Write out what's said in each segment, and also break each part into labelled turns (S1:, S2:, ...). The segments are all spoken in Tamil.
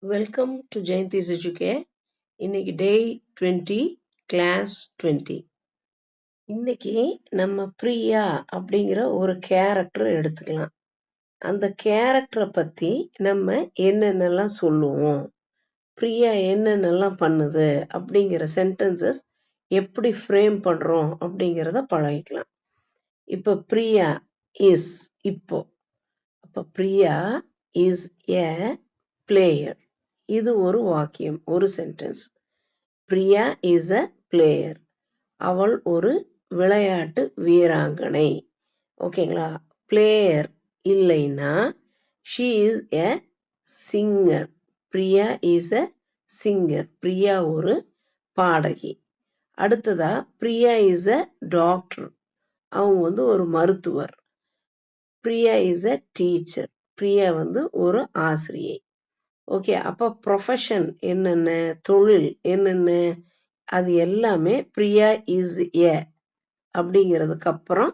S1: Welcome to Jayanthi's எஜுகே. இன்னைக்கு டே 20 கிளாஸ் 20. இன்னைக்கு நம்ம பிரியா அப்படிங்கிற ஒரு கேரக்டர் எடுத்துக்கலாம். அந்த கேரக்டரை பத்தி நம்ம என்னென்னலாம் சொல்லுவோம், பிரியா என்னென்னலாம் பண்ணுது அப்படிங்கிற சென்டென்சஸ் எப்படி ஃப்ரேம் பண்றோம் அப்படிங்கிறத பழகிக்கலாம். இப்ப பிரியா இஸ், இப்போ அப்ப பிரியா இஸ் எ பிளேயர். இது ஒரு வாக்கியம், ஒரு sentence. Priya is a player. அவள் ஒரு விளையாட்டு வீராங்கனை. ஓகேங்களா? பிளேயர் இல்லைன்னா she is a singer. Priya is a singer. Priya ஒரு பாடகி. அடுத்ததா பிரியா இஸ் அ டாக்டர். அவங்க ஒரு மருத்துவர். Priya is a teacher. Priya ஒரு ஆசிரியை. ஓகே, அப்ப ப்ரொஃபஷன் என்னென்ன, தொழில் என்னென்ன, அது எல்லாமே பிரியா இஸ் எ அப்படிங்கிறதுக்கு அப்புறம்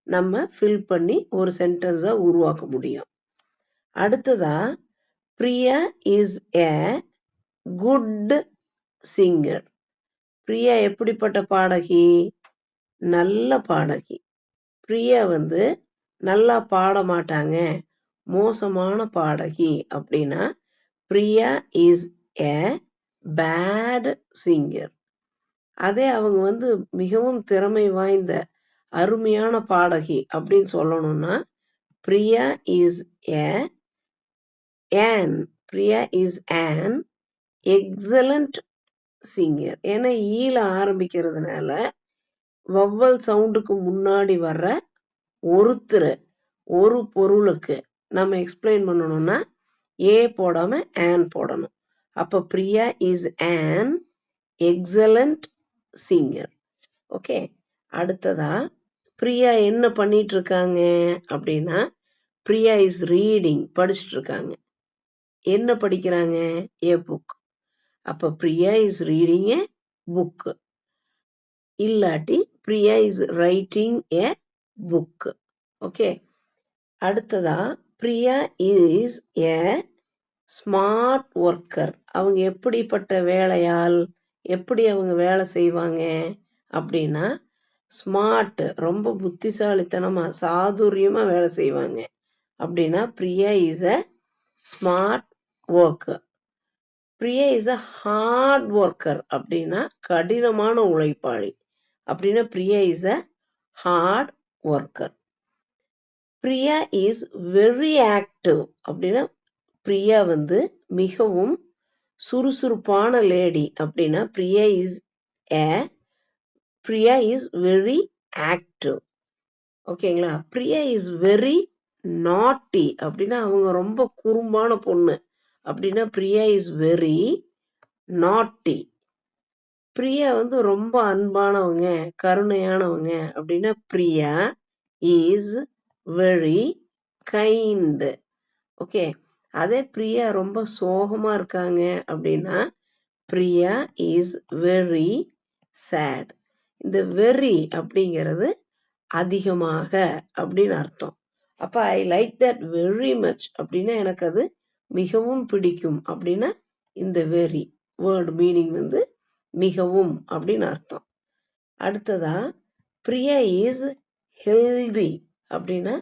S1: நம்ம ஃபில் பண்ணி ஒரு சென்டென்ஸை உருவாக்க முடியும். அடுத்ததா Priya is a good singer. Priya எப்படிப்பட்ட பாடகி? நல்ல பாடகி. பிரியா நல்லா பாட மாட்டாங்க, மோசமான பாடகி அப்படின்னா Priya is a bad singer. அதே அவங்க மிகவும் திறமை வாய்ந்த அருமையான பாடகி அப்படின்னு சொல்லணும்னா Priya is Priya is an excellent singer. ஏன்னா ஈல ஆரம்பிக்கிறதுனால வவ்வல் சவுண்டுக்கு முன்னாடி வர்ற ஒருத்தர் ஒரு பொருளுக்கு நம்ம எக்ஸ்பிளைன் பண்ணணும்னா ஏ போடாம ஆன் போடணும். அப்ப Priya is an excellent singer. Okay, அடுத்ததா பிரியா என்ன பண்ணிட்டு இருக்காங்க அப்படின்னா பிரியா இஸ் ரீடிங், படிச்சுட்டு இருக்காங்க. என்ன படிக்கிறாங்க? A book. அப்ப Priya is reading a book. இல்லாட்டி Priya is writing a book. Okay, அடுத்ததா Priya is a smart worker. அவங்க எப்படிப்பட்ட வேலையால், எப்படி அவங்க வேலை செய்வாங்க அப்படின்னா ஸ்மார்ட், ரொம்ப புத்திசாலித்தனமா சாதுரியமா வேலை செய்வாங்க. அப்படின்னா Priya is a smart worker. Priya is a hard worker அப்படின்னா கடினமான உழைப்பாளி. அப்படின்னா Priya is a hard worker. Priya is very active அப்படின்னா பிரியா மிகவும் சுறுசுறுப்பான லேடி. அப்படின்னா பிரியா இஸ் வெரி ஆக்டிவ். ஓகேங்களா? பிரியா இஸ் வெரி நாட்டி அப்படின்னா அவங்க ரொம்ப குறும்பான பொண்ணு. அப்படின்னா பிரியா இஸ் வெரி நாட்டி. பிரியா ரொம்ப அன்பானவங்க, கருணையானவங்க. அப்படின்னா Priya is very kind. Okay, அதே பிரியா ரொம்ப சோகமா இருக்காங்க அப்படின்னா பிரியா இஸ் வெரி சேட். இந்த வெரி அப்படிங்கிறது அதிகமாக அப்படின்னு அர்த்தம். அப்ப I like that very much அப்படின்னா எனக்கு அது மிகவும் பிடிக்கும். அப்படின்னா இந்த வெரி வேர்டு மீனிங் மிகவும் அப்படின்னு அர்த்தம். அடுத்ததா பிரியா இஸ் ஹெல்தி அப்படின்னா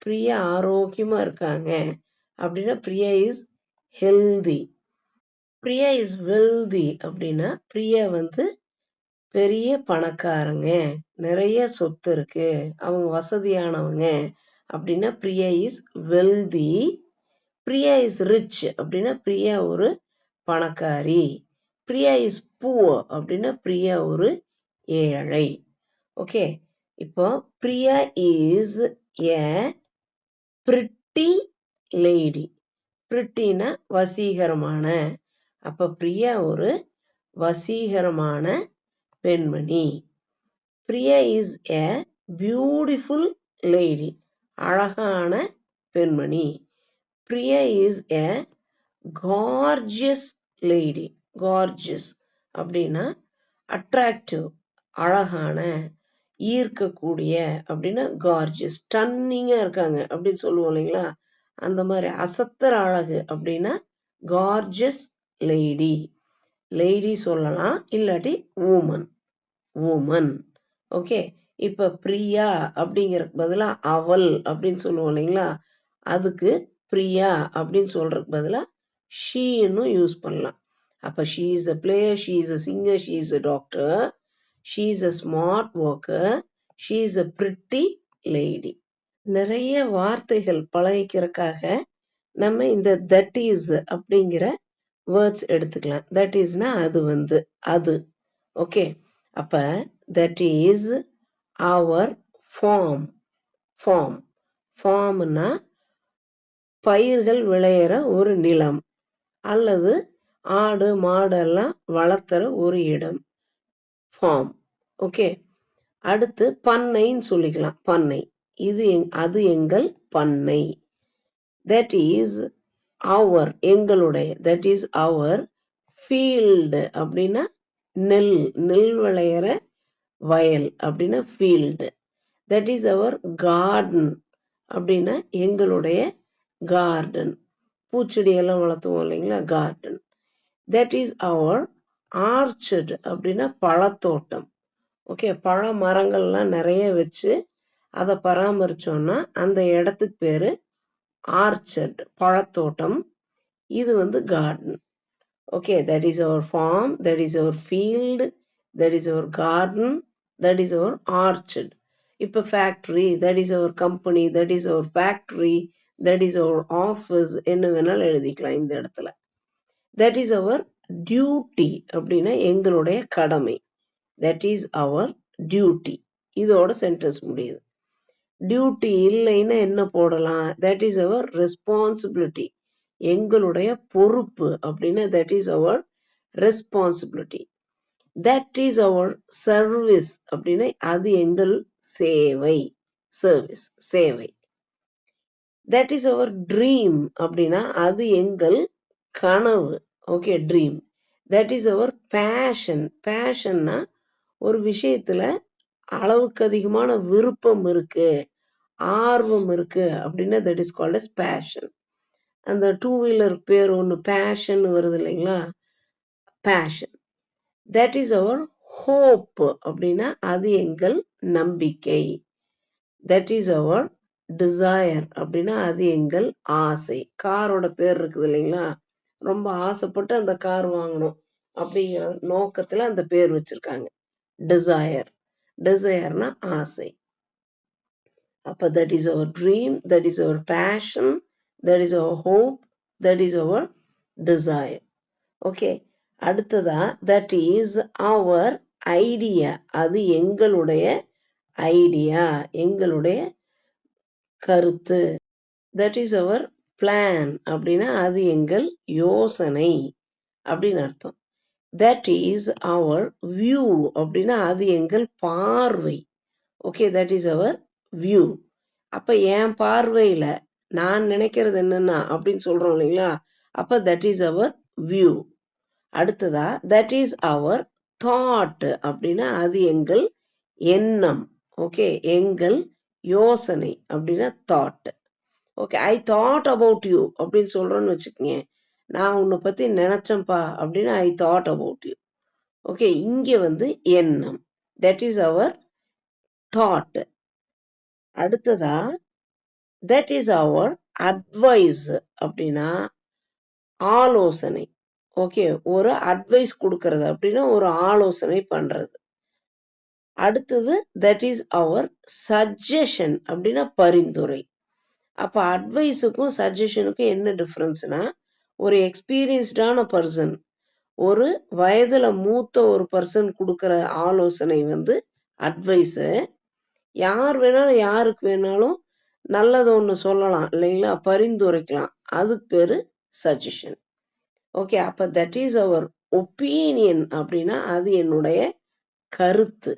S1: பிரியா ஆரோக்கியமா இருக்காங்க. அப்படின்னா Priya is healthy. Priya is wealthy அப்படின்னா பிரியா பெரிய பணக்காரங்க, நிறைய சொத்து இருக்கு, அவங்க வசதியானவங்க. அப்படின்னா Priya is wealthy. Priya is rich அப்படின்னா பிரியா ஒரு பணக்காரி. பிரியா இஸ் புவர் அப்படின்னா பிரியா ஒரு ஏழை. ஓகே, இப்போ Priya is a pretty lady. பிரிட்டினா வசீகரமான. அப்ப பிரியா ஒரு வசீகரமான பெண்மணி. Priya is a beautiful lady. அழகான பெண்மணி. Priya is a gorgeous lady. Gorgeous அப்படின்னா அட்ராக்டிவ், அழகான, ஈர்க்கக்கூடிய. அப்படின்னா கார்ஜியஸ், ஸ்டன்னிங்கா இருக்காங்க அப்படின்னு சொல்லுவோம் இல்லைங்களா? அந்த மாதிரி அசத்தர் அழகு அப்படின்னா கார்ஜஸ் லேடி. லேடி சொல்லலாம், இல்லாட்டி woman. ஓகே, இப்ப பிரியா அப்படிங்கறதுக்கு பதிலா அவள் அப்படின்னு சொல்லுவோம் இல்லைங்களா, அதுக்கு பிரியா அப்படின்னு சொல்றதுக்கு பதிலா ஷீன்னு யூஸ் பண்ணலாம். அப்ப she is a player, she is a singer, she is a doctor, she is a smart worker, she is a pretty lady. நிறைய வார்த்தைகள் பழகிக்கிறதுக்காக நம்ம இந்த that is அப்படிங்கிற வேர்ட்ஸ் எடுத்துக்கலாம். that isனா அது அது. ஓகே, அப்ப that is our ஃபார்ம்னா பயிர்கள் விளையிற ஒரு நிலம் அல்லது ஆடு மாடெல்லாம் வளர்த்துற ஒரு இடம், ஃபார்ம். ஓகே, அடுத்து பண்ணைன்னு சொல்லிக்கலாம். பண்ணை, அது எங்கள் பண்ணை. that is our எங்களுடைய, that is our field அப்படின்னா நெல் விளையிற வயல் அப்படின்னா field. that is our garden அப்படின்னா எங்களுடைய கார்டன், பூச்செடி எல்லாம் வளர்த்துவோம் இல்லைங்களா, garden. that is our orchard அப்படின்னா பழத்தோட்டம். ஓகே, பழ மரங்கள்லாம் நிறைய வச்சு அதை பராமரிச்சோம்னா அந்த இடத்துக்கு பேரு ஆர்ச்சர்ட், பழத்தோட்டம். இது garden. Okay, that is our farm, that is our field, that is our garden, that is our orchard. இப்ப factory, that is our company, that is our factory, that is our office, என்ன வேணாலும் எழுதிக்கலாம் இந்த இடத்துல. that is our duty அப்படின்னா எங்களுடைய கடமை. that is our duty. இதோட சென்டென்ஸ் முடியுது. டியூட்டி இல்லைன்னா என்ன போடலாம், that is our responsibility, எங்களுடைய பொறுப்பு அப்படின்னா that is our responsibility. that is our service அப்படின்னா அது எங்கள் சேவை, சர்வீஸ் சேவை. that is our dream அப்படின்னா அது எங்கள் கனவு. Okay, dream. that is our passionனா ஒரு விஷயத்துல அளவுக்கு அதிகமான விருப்பம் இருக்கு, ஆர்வம் இருக்கு அப்படின்னா that is called as passion. அந்த 2-வீலர் பேர் ஒன்று பேஷன் வருது இல்லைங்களா, fashion. that is our hope அப்படின்னா அது எங்கள் நம்பிக்கை. that is our desire அப்படின்னா அது எங்கள் ஆசை. காரோட பேர் இருக்குது இல்லைங்களா, ரொம்ப ஆசைப்பட்டு அந்த கார் வாங்கணும் அப்படிங்கிற நோக்கத்துல அந்த பேர் வச்சிருக்காங்க, டிசையர்னா ஆசை. அப்ப that is our dream, that is our passion, that is our hope, that is our desire. Okay, அடுத்ததா that is our idea, அது எங்களுடைய ஐடியா, எங்களுடைய கருத்து. that is our plan அப்படின்னா அது எங்கள் யோசனை அப்படின்னு அர்த்தம். that is our view அப்படின்னா அது எங்கள் பார்வை. Okay, that is our view. அப்ப என் பார்வையில நான் நினைக்கிறது என்னன்னா அப்படின்னு சொல்றோம் இல்லைங்களா, அப்ப that is our view. அடுத்ததா that is our thought அப்படின்னா அது எங்கள் எண்ணம். ஓகே, எங்கள் யோசனை அப்படின்னா thought. Okay, I thought about you அப்படின்னு சொல்றோன்னு வச்சுக்கோங்க, நான் உன்னை பத்தி நினைச்சேன்ப்பா அப்படின்னு I thought about you. Okay, இங்க எண்ணம், that is our thought. அடுத்ததா that is our advice அப்படின்னா ஆலோசனை. ஓகே, ஒரு அட்வைஸ் கொடுக்கறது அப்படின்னா ஒரு ஆலோசனை பண்றது. அடுத்தது that is our suggestion அப்படின்னா பரிந்துரை. அப்ப அட்வைஸுக்கும் சஜஷனுக்கும் என்ன டிஃபரன்ஸ்னா, ஒரு எக்ஸ்பீரியன்ஸ்டான பர்சன், ஒரு வயதுல மூத்த ஒரு பர்சன் கொடுக்கிற ஆலோசனை அட்வைஸ். யார் வேணாலும் யாருக்கு வேணாலும் நல்லது ஒண்ணு சொல்லலாம் இல்லைங்களா, பரிந்துரைக்கலாம், அதுக்கு பேரு சஜஷன். ஓகே, அப்ப that is our opinion அப்படின்னா அது என்னுடைய கருத்து.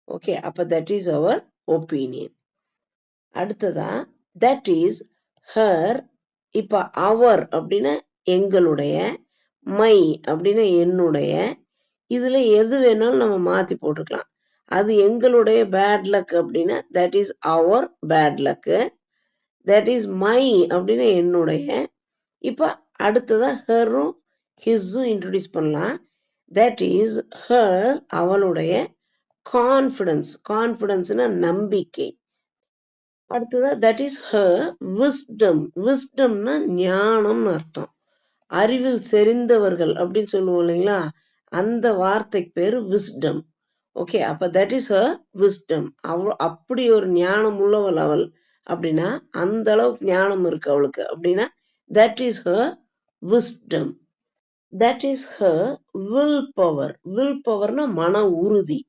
S1: ஓகே, அப்ப that is our opinion. அடுத்ததா that is her. இப்ப our அப்படின்னா எங்களுடைய, மை அப்படின்னா என்னுடைய, இதுல எது வேணாலும் நம்ம மாத்தி போட்டுக்கலாம். அது எங்களுடைய பேட் லக் அப்படின்னா that is our bad luck. that is my அப்படின்னா என்னுடைய. இப்ப அடுத்ததா ஹெரும் ஹிஸும் இன்ட்ரடியூஸ் பண்ணலாம். தட் இஸ் ஹர், அவளுடைய கான்ஃபிடன்ஸ். கான்ஃபிடன்ஸ்னா நம்பிக்கை. அடுத்ததா தட் இஸ் ஹர் விஸ்டம். விஸ்டம்னா ஞானம்னு அர்த்தம். அறிவில் செறிந்தவர்கள் அப்படின்னு சொல்லுவோம் இல்லைங்களா, அந்த வார்த்தைக்கு பேரு விஸ்டம். ஓகே, அப்ப தட் இஸ் ஹர் விஸ்டம். அப்படி ஒரு ஞானம் உள்ளவள் அவள் அப்படின்னா, அந்த அளவுக்கு ஞானம் இருக்கு அவளுக்கு அப்படின்னா that is her wisdom. That is her will power. Will பவர்னா மன உறுதி.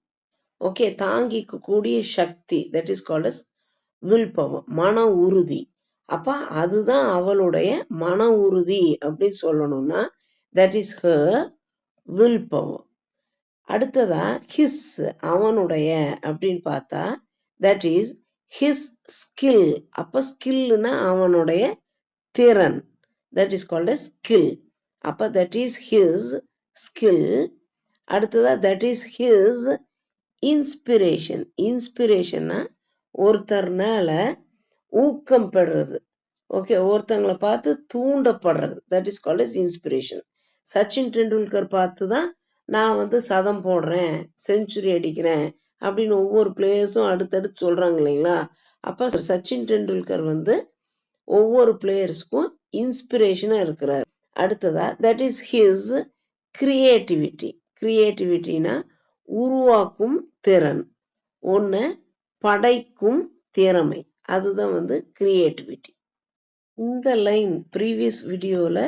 S1: ஓகே, தாங்கிக்க கூடிய சக்தி. That is called as will power, மன உறுதி. அப்ப அதுதான் அவளுடைய மன உறுதி அப்படின்னு சொல்லணும்னா that is her will power. அடுத்ததா ஹிஸ், அவனுடைய அப்படின்னு பார்த்தா தட் இஸ் ஹிஸ் ஸ்கில். அப்ப ஸ்கில்னா அவனுடைய திறன். That is called as skill. அப்ப தட் இஸ் ஹிஸ் ஸ்கில். அடுத்ததா தட் இஸ் ஹிஸ் இன்ஸ்பிரேஷன். இன்ஸ்பிரேஷன்னா ஒருத்தர்னால ஊக்கம் பெறுறது. ஓகே, ஒருத்தங்களை பார்த்து தூண்டப்படுறது. That is called as inspiration. Sachin Tendulkar பார்த்து தான் நான் சதம் போடுறேன், செஞ்சுரி அடிக்கிறேன் அப்படின்னு ஒவ்வொரு பிளேயர்ஸும் அடுத்தடுத்து சொல்றாங்க இல்லைங்களா. அப்ப சச்சின் டெண்டுல்கர் ஒவ்வொரு பிளேயர்ஸ்க்கும் இன்ஸ்பிரேஷனா இருக்கிறார். அடுத்ததா தட் இஸ் ஹிஸ் கிரியேட்டிவிட்டி. கிரியேட்டிவிட்டினா உருவாக்கும் திறன், ஒன்னு படைக்கும் திறமை. அதுதான் கிரியேட்டிவிட்டி. இந்த லைன் ப்ரீவியஸ் வீடியோல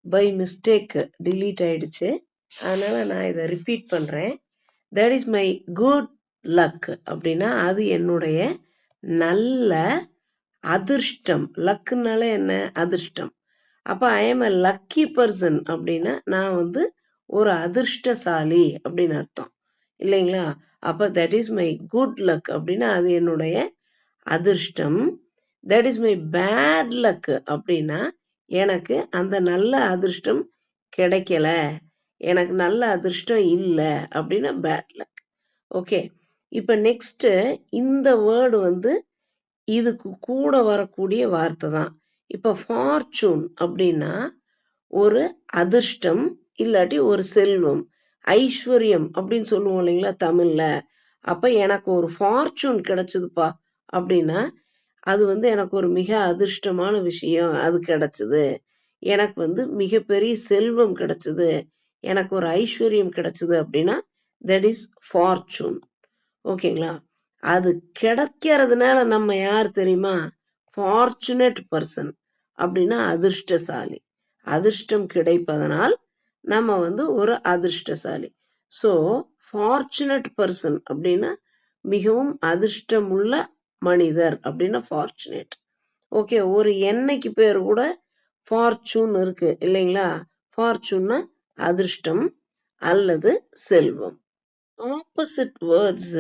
S1: பை மிஸ்டேக் டிலீட் ஆயிடுச்சு, அதனால நான் இதை ரிப்பீட் பண்றேன். That is my good luck அப்படின்னா அது என்னுடைய நல்ல அதிர்ஷ்டம். லக்குனால என்ன, அதிர்ஷ்டம். அப்ப I am a lucky person அப்படின்னா நான் ஒரு அதிர்ஷ்டசாலி அப்படின்னு அர்த்தம் இல்லைங்களா. அப்ப that is my good luck அப்படின்னா அது என்னுடைய அதிர்ஷ்டம். That is my bad luck அப்படின்னா எனக்கு அந்த நல்ல அதிர்ஷ்டம் கிடைக்கல, எனக்கு நல்ல அதிர்ஷ்டம் இல்லை அப்படின்னா பேட் லக். ஓகே, இப்ப நெக்ஸ்ட் இந்த வேர்டு இதுக்கு கூட வரக்கூடிய வார்த்தை தான். இப்ப ஃபார்ச்சூன் அப்படின்னா ஒரு அதிர்ஷ்டம் இல்லாட்டி ஒரு செல்வம், ஐஸ்வர்யம் அப்படின்னு சொல்லுவோம் இல்லைங்களா தமிழ்ல. அப்ப எனக்கு ஒரு ஃபார்ச்சூன் கிடைச்சதுப்பா அப்படின்னா அது எனக்கு ஒரு மிக அதிர்ஷ்டமான விஷயம், அது கிடைச்சது. எனக்கு மிகப்பெரிய செல்வம் கிடைச்சது, எனக்கு ஒரு ஐஸ்வர்யம் கிடைச்சது அப்படின்னா தட் இஸ் ஃபார்ச்சூன். ஓகேங்களா. அது கிடைக்கிறதுனால நம்ம யார் தெரியுமா, ஃபார்ச்சுனேட் பர்சன் அப்படின்னா அதிர்ஷ்டசாலி. அதிர்ஷ்டம் கிடைப்பதனால் நம்ம ஒரு அதிர்ஷ்டசாலி. ஸோ ஃபார்ச்சுனேட் பர்சன் அப்படின்னா மிகவும் அதிர்ஷ்டமுள்ள மனிதர் அப்படின்னா ஃபார்ச்சுனேட். ஓகே, ஒரு எண்ணெய்க்கு பேர் கூட ஃபார்ச்சூன் இருக்கு இல்லைங்களா. ஃபார்ச்சூன்னா அதிர்ஷ்டம் அல்லது செல்வம். ஆப்போசிட் வேர்ட்ஸ்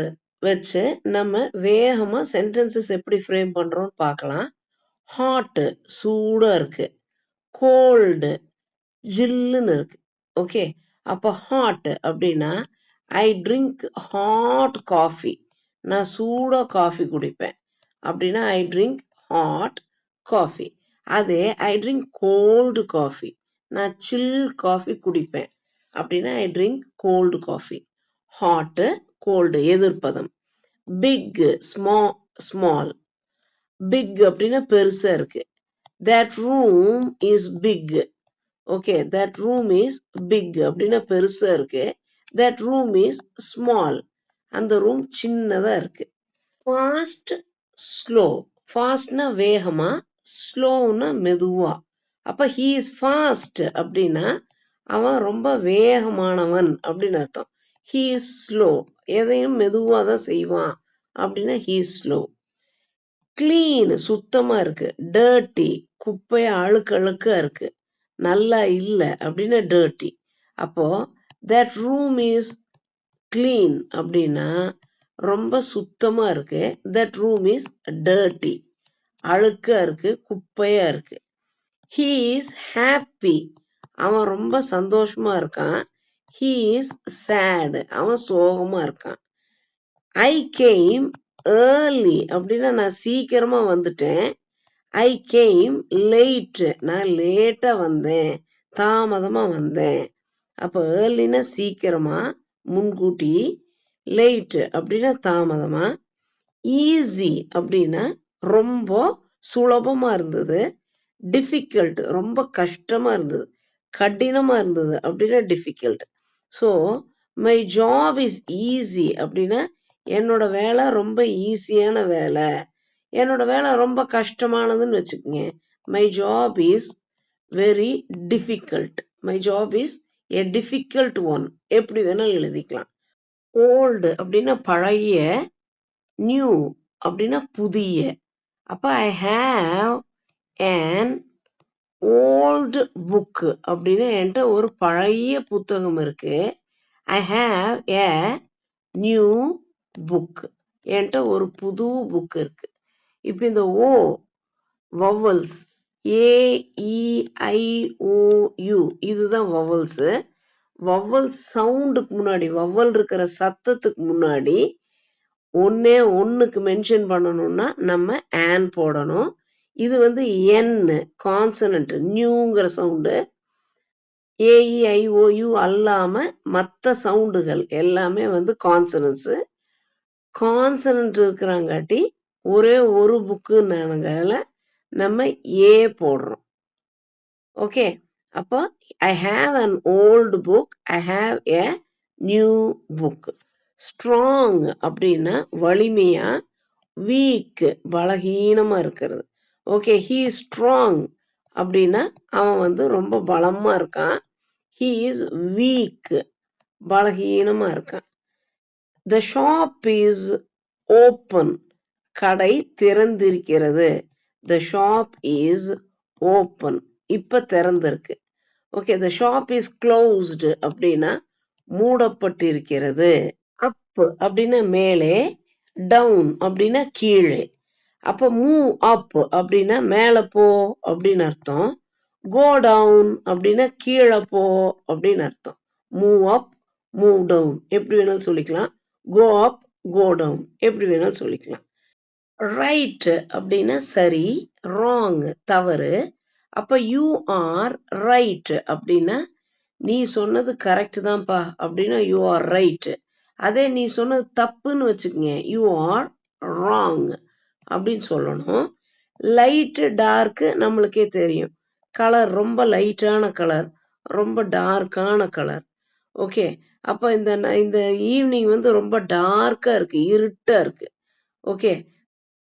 S1: வச்சு நம்ம வேகமா சென்டென்சஸ் எப்படி ஃப்ரேம் பண்றோம்னு பார்க்கலாம். ஹாட் சூடா இருக்கு, கோல்டு ஜில்லுன்னு இருக்கு. ஓகே, அப்ப ஹாட் அப்படின்னா ஐ ட்ரிங்க் ஹாட் காஃபி, நான் சூடா காஃபி குடிப்பேன் அப்படின்னா ஐ ட்ரிங்க் ஹாட் காஃபி. அதே ஐ ட்ரிங்க் கோல்டு காஃபி, நான் சில் காஃபி குடிப்பேன் அப்படின்னா I drink cold coffee. Hot cold எதிர்ப்பதம். Big small. பிக் அப்படின்னா பெருசா இருக்கு. That room is big. Okay, that room is big அப்படின்னா பெருசா இருக்கு. தட் ரூம் இஸ் ஸ்மால், அந்த ரூம் சின்னதா இருக்கு. Fast slow. ஃபாஸ்ட்னா வேகமா, ஸ்லோன்னா மெதுவா. அப்ப ஹீ இஸ் ஃபாஸ்ட் அப்படின்னா அவன் ரொம்ப வேகமானவன் அப்படின்னு அர்த்தம். ஹீ இஸ் ஸ்லோ, எதையும் மெதுவா தான் செய்வான் அப்படின்னா ஹீ இஸ் ஸ்லோ. கிளீன் சுத்தமா இருக்கு. டர்ட்டி குப்பையா அழுக்கா இருக்கு, நல்லா இல்லை அப்படின்னா டர்ட்டி. அப்போ தட் ரூம் இஸ் கிளீன் அப்படின்னா ரொம்ப சுத்தமா இருக்கு. தட் ரூம் இஸ் டர்ட்டி, அழுக்கா இருக்கு, குப்பையா இருக்கு. ஹீ இஸ் ஹாப்பி, அவன் ரொம்ப சந்தோஷமா இருக்கான். ஹீ இஸ் சேட், அவன் சோகமா இருக்கான். ஐ கேம் ஏர்லி அப்படின்னா நான் சீக்கிரமா வந்துட்டேன். ஐ கேம் லேட், நான் லேட்டா வந்தேன், தாமதமா வந்தேன். அப்ப ஏர்லினா சீக்கிரமா, முன்கூட்டி, லேட் அப்படின்னா தாமதமா, ஈஸி அப்படின்னா ரொம்ப சுலபமா இருந்தது, டிஃபிகல்ட் ரொம்ப கஷ்டமா இருந்தது, கடினமா இருந்தது அப்படின்னா difficult. So my job is easy அப்படின்னா என்னோட வேலை ரொம்ப ஈஸியான வேலை, என்னோட வேலை ரொம்ப கஷ்டமானதுன்னு வச்சுக்கோங்க. My job is very difficult, my job is a difficult one, எப்படி வேணாலும் எழுதிக்கலாம். ஓல்டு அப்படின்னா பழைய, நியூ அப்படின்னா புதிய. அப்ப I have an old book அப்படின்னு என்கிட்ட ஒரு பழைய புத்தகம் இருக்கு. I have a new book, என்கிட்ட ஒரு புது புக் இருக்கு. இப்போ இந்த ஓ வவல்ஸ், AEIOU இதுதான் வவல்ஸ். வவல் சவுண்டுக்கு முன்னாடி, வவல் இருக்கிற சத்தத்துக்கு முன்னாடி ஒன்னுக்கு மென்ஷன் பண்ணணும்னா நம்ம ஆன் போடணும். இது வந்து என் கான்சனன்ட், நியூங்கிற சவுண்டு. AEIOU அல்லாம மற்ற சவுண்டுகள் எல்லாமே வந்து கான்சனன்ஸ். கான்சனன்ட் இருக்கிறாங்காட்டி ஒரே ஒரு புக்குனால நம்ம ஏ போடுறோம். ஓகே, அப்போ I have an old book, I have a new book. Strong அப்படின்னா வலிமையா, வீக் பலகீனமா இருக்கிறது. ஓகே, ஹீ இஸ் ஸ்ட்ராங் அப்படின்னா அவன் வந்து ரொம்ப பலமா இருக்கான். ஹீ இஸ் வீக் பலகீனமா இருக்கான். த ஷாப் இஸ் ஓப்பன், கடை திறந்திருக்கிறது. த ஷாப் இஸ் ஓப்பன், இப்ப திறந்திருக்கு. Okay, the shop is closed அப்படின்னா மூடப்பட்டிருக்கிறது. அப் அப்படின்னா மேலே, டவுன் அப்படின்னா கீழே. அப்ப மூவ் அப் அப்படின்னா மேல போ அப்படின்னு அர்த்தம். கோ டவுன் அப்படின்னா கீழே போ அப்படின்னு அர்த்தம். மூவ் அப், மூவ் டவுன் எப்படி வேணாலும் சொல்லிக்கலாம். கோ அப், கோ டவுன் எப்படி வேணாலும் சொல்லிக்கலாம். ரைட் அப்படின்னா சரி, ராங் தவறு. அப்ப யூ ஆர் ரைட் அப்படின்னா நீ சொன்னது கரெக்ட் தான்ப்பா அப்படின்னா யூ ஆர் ரைட். அதே நீ சொன்னது தப்புன்னு வச்சுக்கங்க, யூ ஆர் ராங் அப்படின்னு சொல்லணும். லைட்டு டார்க்கு நம்மளுக்கே தெரியும். கலர் ரொம்ப லைட்டான கலர், ரொம்ப டார்க்கான கலர். ஓகே, அப்போ இந்த ஈவினிங் வந்து ரொம்ப டார்க்கா இருக்கு, இருட்டா இருக்கு. ஓகே,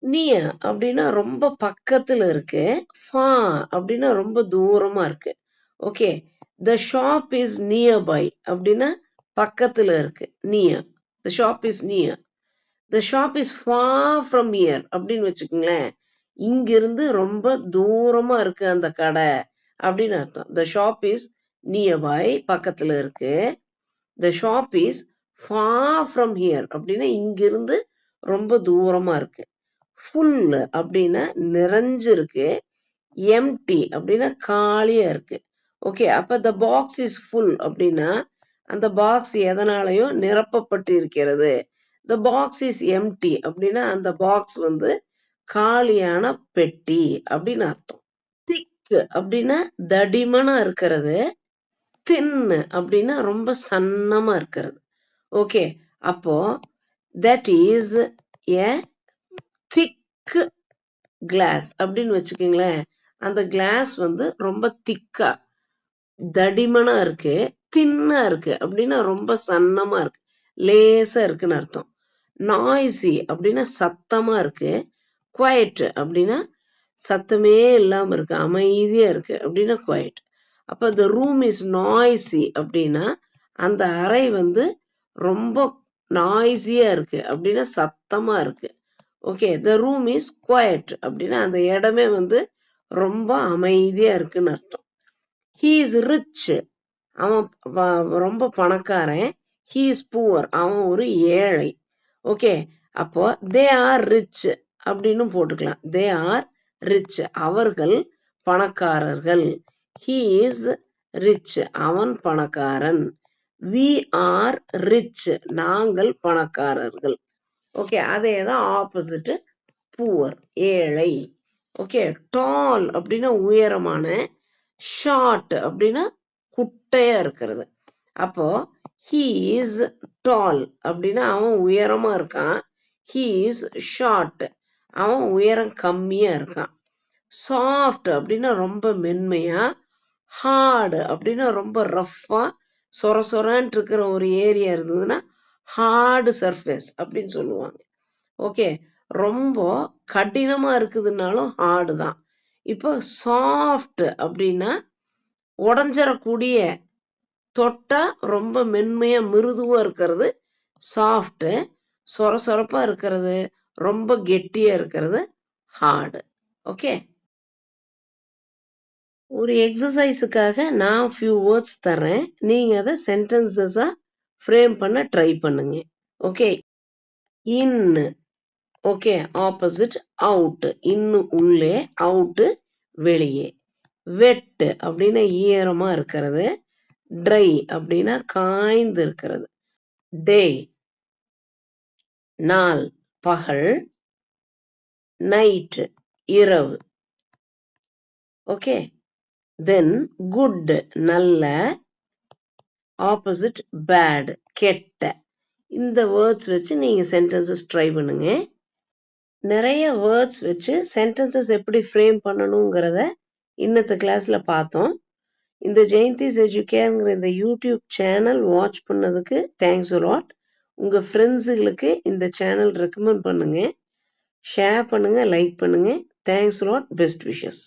S1: நியர் அப்படின்னா ரொம்ப பக்கத்துல இருக்கு, ஃபா அப்படின்னா ரொம்ப தூரமா இருக்கு. Okay, the shop is nearby அப்படின்னா பக்கத்துல இருக்கு, near. The shop is near. The shop is far from here அப்படின்னு வச்சுக்கோங்களேன், இங்கிருந்து ரொம்ப தூரமா இருக்கு அந்த கடை அப்படின்னு அர்த்தம். The shop is nearby பக்கத்துல இருக்கு. The shop is far from here அப்படின்னா இங்கிருந்து ரொம்ப தூரமா இருக்கு. ஃபுல் அப்படின்னா நிறைஞ்சிருக்கு. எம்டி அப்படின்னா காலியா இருக்கு. ஓகே, அப்ப த பாக்ஸ் இஸ் ஃபுல் அப்படின்னா அந்த பாக்ஸ் எதனாலையும் நிரப்பப்பட்டு இருக்கிறது. த பாக்ஸ் இஸ் எம்டி அப்படின்னா அந்த பாக்ஸ் வந்து காலியான பெட்டி அப்படின்னு அர்த்தம். திக் அப்படின்னா தடிமனா இருக்கிறது. தின்னு அப்படின்னா ரொம்ப சன்னமா இருக்கிறது. ஓகே, அப்போ that is a thick glass அப்படின்னு வச்சுக்கோங்களேன். அந்த கிளாஸ் வந்து ரொம்ப திக்கா தடிமனா இருக்கு, தின்னா இருக்கு அப்படின்னா ரொம்ப சன்னமா இருக்கு, லேசா இருக்குன்னு அர்த்தம். நாய்ஸி அப்படின்னா சத்தமா இருக்கு. குவைட் அப்படின்னா சத்தமே இல்லாம இருக்கு, அமைதியா இருக்கு அப்படின்னா குவைட். அப்ப த ரூம் இஸ் நாய்ஸி அப்படின்னா அந்த அறை வந்து ரொம்ப நாய்ஸியா இருக்கு அப்படின்னா சத்தமா இருக்கு. Okay, the room is quiet அப்படின்னா அந்த இடமே வந்து ரொம்ப அமைதியா இருக்குன்னு அர்த்தம். ஹீ இஸ் ரிச், அவன் ரொம்ப பணக்காரன். ஹீ இஸ் புவர், அவன் ஒரு ஏழை. ஓகே, அப்போ தே ஆர் ரிச் அப்படின்னு போட்டுக்கலாம். தே ஆர் ரிச், அவர்கள் பணக்காரர்கள். ஹீ இஸ் ரிச், அவன் பணக்காரன். வி ஆர் ரிச், நாங்கள் பணக்காரர்கள். ஓகே, அதே தான் ஆப்போசிட் புவர், ஏழை. ஓகே, டால் அப்படின்னா உயரமான, ஷார்ட் அப்படின்னா குட்டையா இருக்கிறது. அப்போ he is tall அப்படின்னா அவன் உயரமா இருக்கான். he is short அவன் உயரம் கம்மியா இருக்கான். சாஃப்ட் அப்படின்னா ரொம்ப மென்மையா, ஹார்டு அப்படின்னா ரொம்ப ரஃப்பா சொர சொரன்னு இருக்கிற ஒரு ஏரியா இருந்ததுன்னா ஹார்டு சர்ஃபேஸ் அப்படின்னு சொல்லுவாங்க. ஓகே, ரொம்ப கடினமா இருக்குதுன்னாலும் ஹார்டு தான். இப்போ சாஃப்ட் அப்படின்னா உடஞ்சிடக்கூடிய, தொட்டா ரொம்ப மென்மையா மிருதுவா இருக்கிறது சாஃப்ட், சொர சொரப்பா இருக்கிறது ரொம்ப கெட்டியா இருக்கிறது ஹார்டு. ஓகே, ஒரு எக்ஸசைஸுக்காக நான் ஃபியூ வேர்ட்ஸ் தர்றேன். நீங்க அதை சென்டென்சஸா ஃப்ரேம் பண்ண ட்ரை பண்ணுங்க. ஓகே, இன், ஓகே, ஆப்போசிட் அவுட். இன்னு உள்ளே, அவுட் வெளியே. வெட் அப்படின்னா ஈரமா இருக்கிறது, ட்ரை அப்படின்னா காய்ந்து இருக்கிறது. டே நாள் பகல், நைட் இரவு. ஓகே, தென் குட் நல்ல, ஆப்போசிட் பேட் கெட்ட. இந்த வேர்ட்ஸ் வச்சு நீங்க சென்டென்சஸ் ட்ரை பண்ணுங்க. நிறைய வேர்ட்ஸ் வச்சு சென்டென்சஸ் எப்படி ஃப்ரேம் பண்ணணுங்கிறத இன்னத்த கிளாஸ்ல பார்த்தோம். இந்த ஜெயந்திஸ் எஜுகேர்ங்கிற இந்த யூடியூப் சேனல் வாட்ச் பண்ணதுக்கு தேங்க்ஸ் a lot. உங்க ஃப்ரெண்ட்ஸுகளுக்கு இந்த சேனல் ரெக்கமெண்ட் பண்ணுங்க, ஷேர் பண்ணுங்க, லைக் பண்ணுங்க. Thanks a lot. Best wishes.